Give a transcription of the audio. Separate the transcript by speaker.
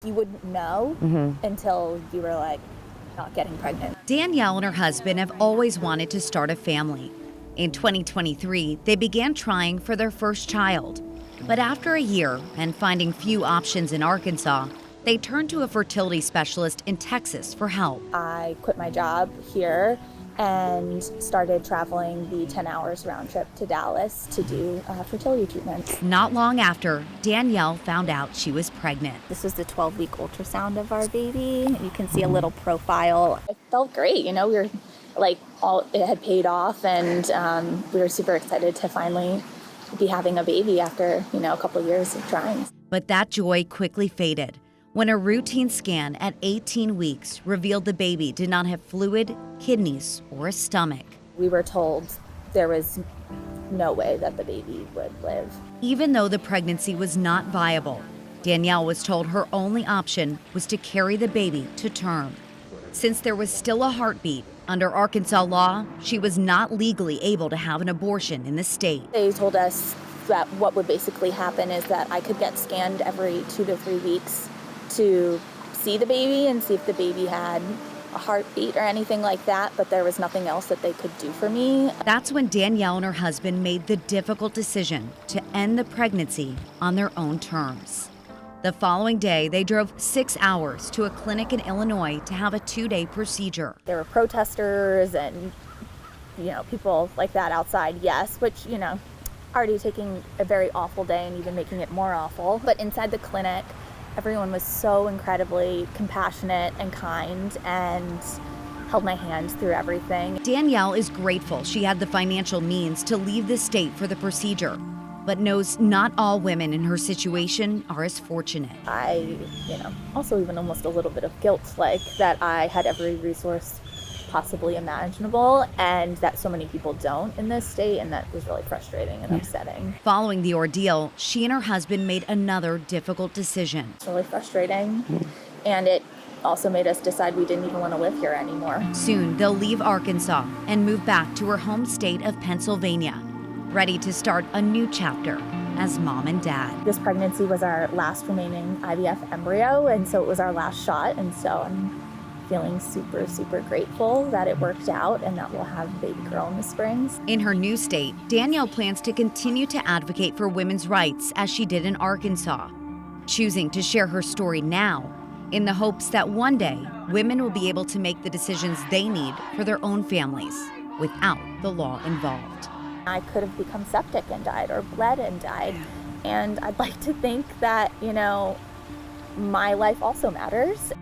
Speaker 1: You wouldn't know until you were like not getting pregnant.
Speaker 2: Danielle and her husband have always wanted to start a family. In 2023, they began trying for their first child. But after a year and finding few options in Arkansas, they turned to a fertility specialist in Texas for help.
Speaker 1: I quit my job here and started traveling the 10 hours round trip to Dallas to do fertility treatments.
Speaker 2: Not long after, Danielle found out she was pregnant.
Speaker 1: This was the 12-week ultrasound of our baby. You can see a little profile. It felt great, we were like, it had paid off, and we were super excited to finally be having a baby after, a couple years of trying.
Speaker 2: But that joy quickly faded when a routine scan at 18 weeks revealed the baby did not have fluid, kidneys, or a stomach.
Speaker 1: We were told there was no way that the baby would live.
Speaker 2: Even though the pregnancy was not viable, Danielle was told her only option was to carry the baby to term. Since there was still a heartbeat, under Arkansas law, she was not legally able to have an abortion in the state.
Speaker 1: They told us that what would basically happen is that I could get scanned every 2 to 3 weeks to see the baby and see if the baby had a heartbeat or anything like that, but there was nothing else that they could do for me.
Speaker 2: That's when Danielle and her husband made the difficult decision to end the pregnancy on their own terms. The following day, they drove 6 hours to a clinic in Illinois to have a 2-day procedure.
Speaker 1: There were protesters and, people like that outside, yes, which, already taking a very awful day and even making it more awful. But inside the clinic, everyone was so incredibly compassionate and kind and held my hand through everything.
Speaker 2: Danielle is grateful she had the financial means to leave the state for the procedure, but knows not all women in her situation are as fortunate.
Speaker 1: I, also even almost a little bit of guilt, like that I had every resource possibly imaginable and that so many people don't in this state, and that was really frustrating and upsetting.
Speaker 2: Following the ordeal, she and her husband made another difficult decision.
Speaker 1: It's really frustrating, and it also made us decide we didn't even want to live here anymore.
Speaker 2: Soon, they'll leave Arkansas and move back to her home state of Pennsylvania, ready to start a new chapter as mom and dad.
Speaker 1: This pregnancy was our last remaining IVF embryo, and so it was our last shot, and so I'm feeling super, super grateful that it worked out and that we'll have a baby girl in the spring.
Speaker 2: In her new state, Danielle plans to continue to advocate for women's rights as she did in Arkansas, choosing to share her story now in the hopes that one day women will be able to make the decisions they need for their own families without the law involved.
Speaker 1: I could have become septic and died or bled and died, and I'd like to think that, my life also matters.